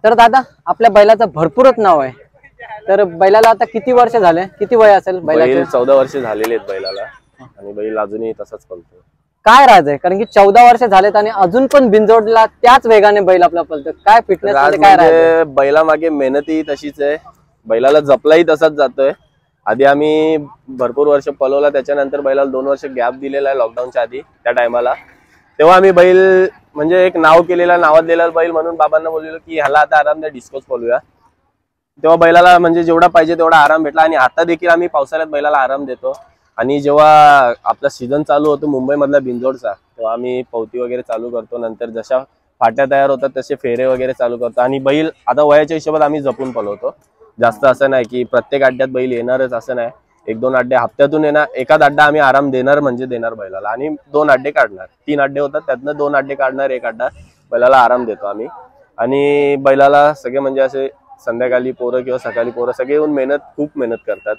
तर दादा आपल्या बैलाचं भरपूरच नाव आहे, तर बैलाला आता किती वर्ष झाले, किती वय असेल बैलाचे? बैल 14 वर्ष झालेले आहेत बैलाला आणि बैल अजूनही तसाच पळतो. काय राज आहे, कारण की 14 वर्ष झालेत आणि अजून पण बिनजोडला त्याच वेगाने बैल आपला पळतो. काय फिटनेस मध्ये काय राज आहे? बैला मागे मेहनतही तशीच आहे, बैलाला जपलाही तसाच जातोय. आधी आम्ही भरपूर वर्ष पळवला, त्याच्यानंतर बैलाला 2 वर्ष गॅप दिलेला आहे लॉकडाऊनच्या आधी. त्या टायमाला तेव्हा आम्ही बैल म्हणजे एक नाव केलेला, नावाजलेला बैल म्हणून बाबांना बोललेलो की ह्याला आता आराम द्या, डिस्कोच पळूया. तेव्हा बैलाला म्हणजे जेवढा पाहिजे तेवढा आराम भेटला आणि आता देखील आम्ही पावसाळ्यात बैलाला आराम देतो. आणि जेव्हा आपला सीझन चालू होतो मुंबई मधला बिनजोडचा, तेव्हा आम्ही पवती वगैरे चालू करतो. नंतर जशा फाट्या तयार होतात तसे फेरे वगैरे चालू करतो. आणि बैल आता वयाच्या हिशोबात आम्ही जपून पळवतो. जास्त असं नाही की प्रत्येक अड्ड्यात बैल येणारच असं नाही. 1-2 अड्डे हप्त्यातून येणार, एखाद अड्डा आम्ही आराम देणार म्हणजे देणार बैलाला. आणि 2 अड्डे काढणार, 3 अड्डे होतात त्यातनं 2 अड्डे काढणार, 1 अड्डा बैलाला आराम देतो आम्ही. आणि बैलाला सगळे म्हणजे असे संध्याकाळी पोरं किंवा सकाळी पोरं सगळे येऊन खूप मेहनत करतात.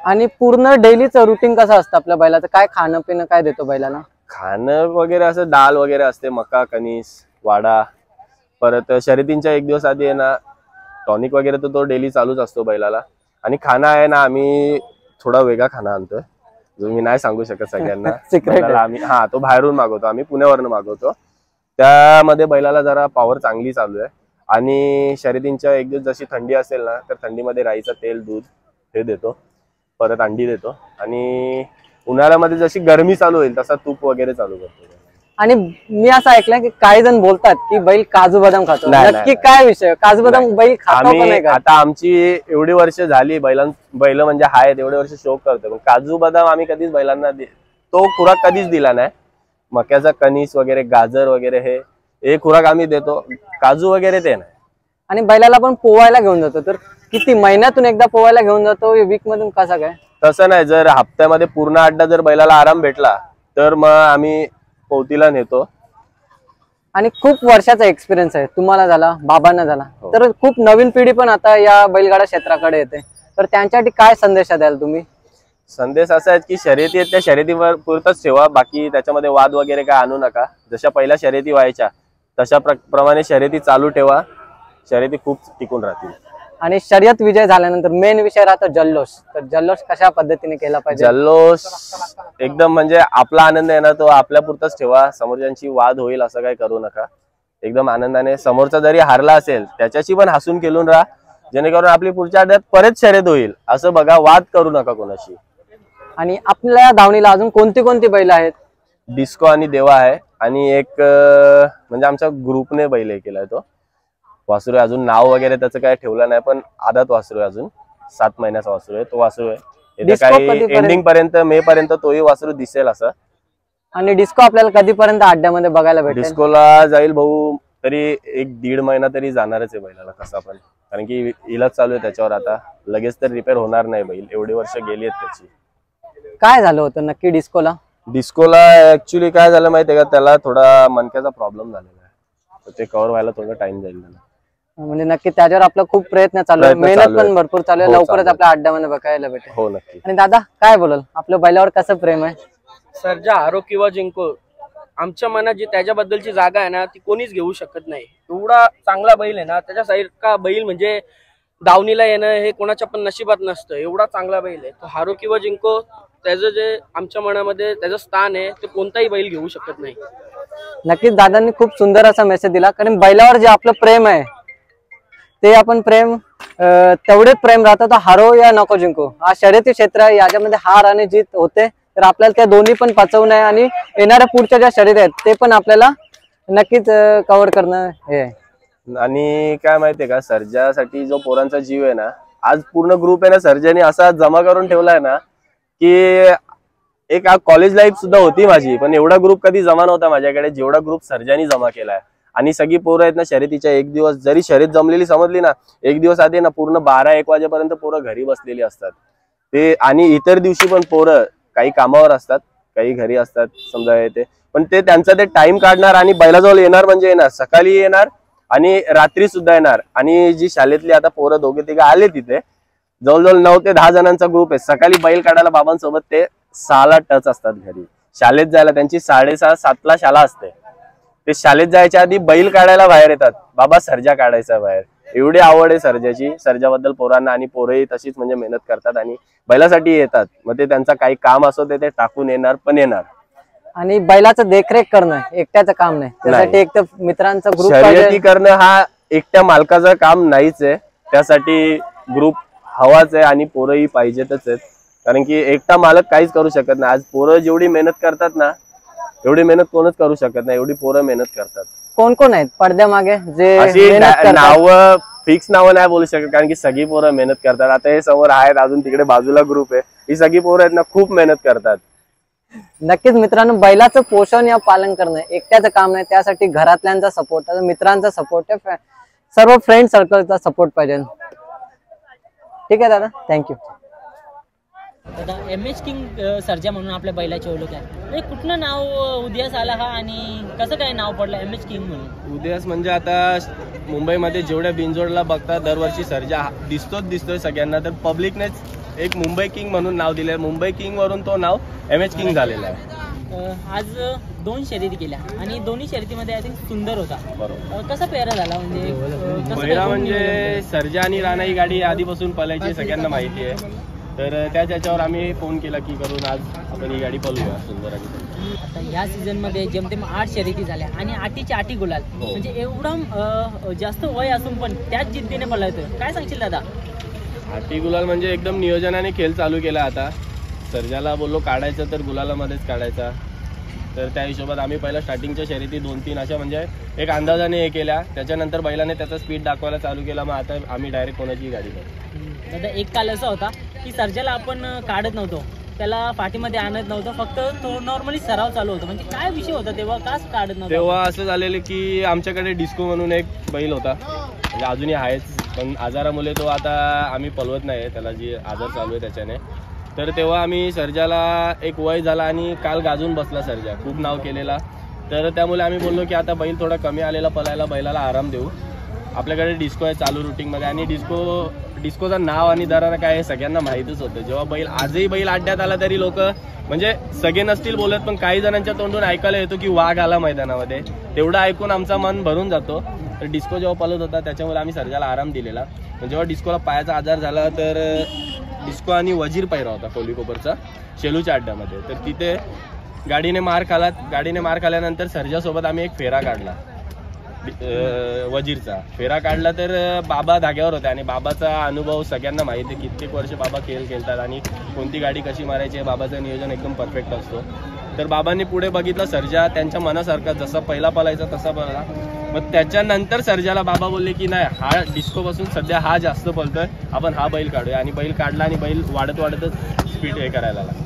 आणि पूर्ण डेलीचं रुटीन कसं असतं आपल्या बैलाचं? काय खाणं पिणं काय देतो बैलाला? खाणं वगैरे असं डाळ वगैरे असते, मका, कणीस, वाडा. परत शर्यतींच्या 1 दिवस आधी आहे ना टॉनिक वगैरे तर तो डेली चालूच असतो बैलाला. आणि खाना आहे ना आम्ही थोडा वेगळा खाना आणतोय, जो मी नाही सांगू शकत सगळ्यांना. आम्ही तो बाहेरून मागवतो, आम्ही पुण्यावरून मागवतो. त्यामध्ये बैलाला जरा पॉवर चांगली चालू आहे. आणि शर्यतींच्या 1 दिवस जशी थंडी असेल ना तर थंडीमध्ये राईचं तेल, दूध हे देतो. परत अंडी देतो. आणि उन्हाळ्यामध्ये जशी गरमी चालू होईल तसा तूप वगैरे चालू करतो. आणि मी असं ऐकलंय की काही जण बोलतात की बैल काजू बदाम खातो, नक्की काय विषय? काजू बदाम बैल खातो का नाही? आता आमची एवढी वर्ष झाली बैल म्हणजे आहेत एवढे वर्ष शौक करतो, पण काजू बदाम आम्ही कधीच बैलांना तो खुराक कधीच दिला नाही. मक्याचा कणीस वगैरे, गाजर वगैरे हे खुराक आम्ही देतो, काजू वगैरे ते नाही. आणि बैलाला पण पोवायला घेऊन जातो, तर किती महिन्यातून एकदा पोवायला घेऊन जातो, वीक मधून कसा काय? तसं नाही, जर हप्त्यामध्ये पूर्ण अड्डा जर बैलाला आराम भेटला तर मग आम्ही पवतीला नेतो. आणि खूप वर्षाचा एक्सपिरियन्स आहे, तुम्हाला झाला, बाबांना झाला, तर खूप नवीन पिढी पण आता या बैलगाडा क्षेत्राकडे येते, तर त्यांच्यासाठी काय संदेश द्याल तुम्ही? संदेश असा आहे की शर्यती आहेत त्या शर्यतीवर पुरतच ठेवा, बाकी त्याच्यामध्ये वाद वगैरे काय आणू नका. जशा पहिल्या शर्यती व्हायच्या तशा प्रमाणे शर्यती चालू ठेवा, शर्यती खूप टिकून राहतील. आणि शर्यत विजय झाल्यानंतर मेन विषय राहतो जल्लोष, तर जल्लोष कशा पद्धतीने केला पाहिजे? जल्लोष एकदम म्हणजे आपला आनंद आहे ना तो आपल्या पुरताच ठेवा, समोरच्यांची वाद होईल असं काही करू नका. एकदम आनंदाने, समोरचा जरी हारला असेल त्याच्याशी पण हसून खेळून राहा, जेणेकरून आपली पुढच्या अड्ड्यात परत शर्यत होईल असं बघा. वाद करू नका कोणाशी. आणि आपल्या धावणीला अजून कोणती कोणती बैल आहेत? डिस्को आणि देवा आहे, आणि एक म्हणजे आमच्या ग्रुपने बैल हे केलाय तो वासरू आहे. अजून नाव वगैरे त्याचं काय ठेवलं नाही, पण आदत वासरू आहे, अजून 7 महिन्याचा वासरू आहे. तो वासरू आहे काही एंडिंग पर्यंत, मे पर्यंत तोही वासरू दिसेल असं. आणि डिस्को आपल्याला कधीपर्यंत अड्ड्यामध्ये बघायला भेटेल? डिस्कोला जाईल भाऊ तरी 1-1.5 महिना तरी जाणारच आहे बैलाला कसा पण, कारण की इलाज चालू आहे त्याच्यावर. आता लगेच तर रिपेअर होणार नाही बैल, एवढी वर्ष गेली आहेत त्याची. काय झालं होतं नक्की डिस्कोला? डिस्कोला ऍक्च्युली काय झालं माहितीये का, त्याला थोडा मणक्याचा प्रॉब्लेम झालेला आहे, तर ते कव्हर व्हायला थोडा टाइम जाईल त्याला. म्हणजे नक्की त्याच्यावर आपला खूप प्रयत्न चालू आहे, मेहनत पण भरपूर चालू आहे, लवकरच आपल्या अड्ड्यामध्ये बघायला भेटेल. हो नक्की. आणि दादा काय बोलाल, आपल्या बैलावर कसं प्रेम आहे? सर्जा हारो किंवा जिंको, आमच्या मनात जी त्याच्याबद्दलची जागा आहे ना ती कोणीच घेऊ शकत नाही. एवढा चांगला बैल आहे ना, त्याच्यासारखा बैल म्हणजे दावणीला येणं हे कोणाच्या पण नशिबात नसतं. एवढा चांगला बैल आहे तो. हारो किंवा जिंको, त्याचं जे आमच्या मनामध्ये त्याचं स्थान आहे ते कोणताही बैल घेऊ शकत नाही. नक्कीच दादांनी खूप सुंदर असा मेसेज दिला, कारण बैलावर जे आपलं प्रेम आहे ते आपण प्रेम तेवढेच प्रेम राहतं. तर हारो या नको जिंको, हा शर्यती क्षेत्र आहे, याच्यामध्ये हार आणि जीत होते, तर आपल्याला त्या दोन्ही पण पचवणं आहे. आणि येणाऱ्या पुढच्या ज्या शर्यती आहेत ते पण आपल्याला नक्कीच कव्हर करणं हे आहे. आणि काय माहितीये का, सर्जासाठी जो पोरांचा जीव आहे ना, आज पूर्ण ग्रुप आहे ना सर्जाने असा जमा करून ठेवलाय ना की एक कॉलेज लाईफ सुद्धा होती माझी, पण एवढा ग्रुप कधी जमा नव्हता माझ्याकडे जेवढा ग्रुप सर्जानी जमा केलाय. आणि सगळी पोरं आहेत ना शर्यतीच्या 1 दिवस जरी शर्यत जमलेली समजली ना, 1 दिवस आधी ना पूर्ण 12-1 वाजेपर्यंत पोरं घरी बसलेली असतात ते. आणि इतर दिवशी पण पोरं काही कामावर असतात, काही घरी असतात समजा येते, पण ते त्यांचा ते टाइम काढणार आणि बैलाजवळ येणार म्हणजे येणार, सकाळी येणार आणि रात्री सुद्धा येणार. आणि जी शाळेतली आता पोरं 2-3 आले तिथे, जवळजवळ 9 ते 10 जणांचा ग्रुप आहे. सकाळी बैल काढायला बाबांसोबत ते 6ला टच असतात घरी, शाळेत जायला त्यांची 6:30-7ला शाळा असते. ते शाळेत जायच्या आधी बैल काढायला बाहेर येतात, बाबा सर्जा काढायचा बाहेर. एवढी आवड आहे सर्जाची, सर्जाबद्दल पोरांना, आणि पोरही तशीच म्हणजे मेहनत करतात आणि बैलासाठी येतात. मग ते त्यांचा काही काम असो ते टाकून येणार. आणि बैलाचं देखरेख करणं एकट्याचं काम नाही, त्यासाठी एक तर मित्रांचा ग्रुप शर्यती करणं हा एकट्या मालकाचं काम नाहीच आहे, त्यासाठी ग्रुप हवाच आहे आणि पोरही पाहिजेतच आहेत. कारण की एकटा मालक काहीच करू शकत नाही. आज पोरं जेवढी मेहनत करतात ना, एवढी मेहनत कोणच करू शकत नाही, एवढी पोरं मेहनत करतात. कोण आहेत पडद्यामागे जे अशी मेहनत करतात? नावं फिक्स नावं नाही बोलू शकत, कारण की सगळी पोरं मेहनत करतात. आता हे समोर आहेत, अजून तिकडे बाजूला ग्रुप आहे, ही सगळी पोरं आहेत ना, खूप मेहनत करतात. नक्कीच मित्रांनो, बैलाचं पोषण या पालन करणं एकट्याचं काम नाही, त्यासाठी घरातल्यांचा सपोर्ट, मित्रांचा सपोर्ट, सर्व फ्रेंड सर्कलचा सपोर्ट पाहिजे. ठीक आहे दादा, थँक्यू. दादा, MS किंग सर्जा म्हणून आपल्या बैलाची ओळख आहे, म्हणजे कुठलं नाव उदयास आला हा आणि कसं काय नाव पडलं MS किंग म्हणून? उदयास म्हणजे आता मुंबईमध्ये जेवढ्या बिनजोडला बघतात दरवर्षी सर्जा दिसतोय सगळ्यांना, तर पब्लिकनेच एक मुंबई किंग म्हणून नाव दिले. मुंबई किंग वरून तो नाव MS किंग झालेलं आहे. आज 2 शर्यती केल्या आणि दोन्ही शर्यतीमध्ये आय थिंक सुंदर होता. बरोबर. कसा पेहरा झाला म्हणजे? पहिला म्हणजे सर्जा आणि राणा ही गाडी आधीपासून पळायची, सगळ्यांना माहिती आहे. तर त्याच्यावर आम्ही फोन केला की करून आज आपण ही गाडी पळूया सुंदर. आता ह्या सीझन मध्ये जेमतेम 8 शर्यती झाल्या आणि 8ची गुलाल, म्हणजे एवढं जास्त वय असून पण त्याच जिद्दीने पळायचं, काय सांगशील दादा? 8 गुलाल म्हणजे एकदम नियोजनाने खेळ चालू केला. आता सर्जाला बोललो काढायचं तर गुलालामध्येच काढायचा, तर त्या हिशोबात आम्ही पहिला स्टार्टिंगच्या शर्यती 2-3 अशा म्हणजे एक अंदाजाने हे केल्या. त्याच्यानंतर बैलाने त्याचा स्पीड दाखवायला चालू केला. मग आता आम्ही डायरेक्ट कोणाची गाडी करतो. दादा, एक काल असा होता की सर्जाला आपण काढत नव्हतो, त्याला पाठीमध्ये आणत नव्हतं, फक्त तो नॉर्मली सराव चालू होता, म्हणजे काय विषय होता तेव्हा, का काढत नव्हतं? तेव्हा असं झालेलं की आमच्याकडे डिस्को म्हणून एक बैल होता, म्हणजे अजूनही आहेच, पण आजारामुळे तो आता आम्ही पळवत नाही, त्याला जी आजार चालू आहे त्याच्याने. तर तेव्हा आम्ही सर्जाला एक वय झाला आणि काल गाजून बसला सर्जा, खूप नाव केलेला. तर त्यामुळे आम्ही बोललो की आता बैल थोडा कमी आलेला पळायला, बैलाला आराम देऊ. आपल्याकडे डिस्को आहे चालू रुटीनमध्ये, आणि डिस्कोचं नाव आणि दरारा काय हे सगळ्यांना माहीतच होतं. जेव्हा बैल आजही बैल अड्ड्यात आला तरी लोक म्हणजे सगळे नसतील बोलत, पण काही जणांच्या तोंडून ऐकायला येतो की वाघ आला मैदानामध्ये. तेवढं ऐकून आमचा मन भरून जातो. तर डिस्को जेव्हा पळत होता त्याच्यामुळे आम्ही सर्जाला आराम दिलेला. पण जेव्हा डिस्कोला पायाचा आजार झाला तर डिस्को आणि वजीर पायरा होता कोलीकोपरचा शेलूच्या अड्ड्यामध्ये, तर तिथे गाडीने मार खाल्यानंतर सर्जासोबत आम्ही एक फेरा काढला, वजीरचा फेरा काढला. तर बाबा धाग्यावर होते आणि बाबाचा अनुभव सगळ्यांना माहिती आहे, कित्येक वर्ष बाबा खेळ खेळतात आणि कोणती गाडी कशी मारायची बाबाचं नियोजन एकदम परफेक्ट असतो. तर बाबांनी पुढे बघितलं सर्जा त्यांच्या मनासारखा जसा पहिला पळायचा तसा पळला. मग त्याच्यानंतर सर्जाला बाबा बोलले की नाही, हा डिस्कोपासून सध्या हा जास्त पळतोय, आपण हा बैल काढूया. आणि बैल काढला आणि बैल वाढतच स्पीड हे करायला लागला.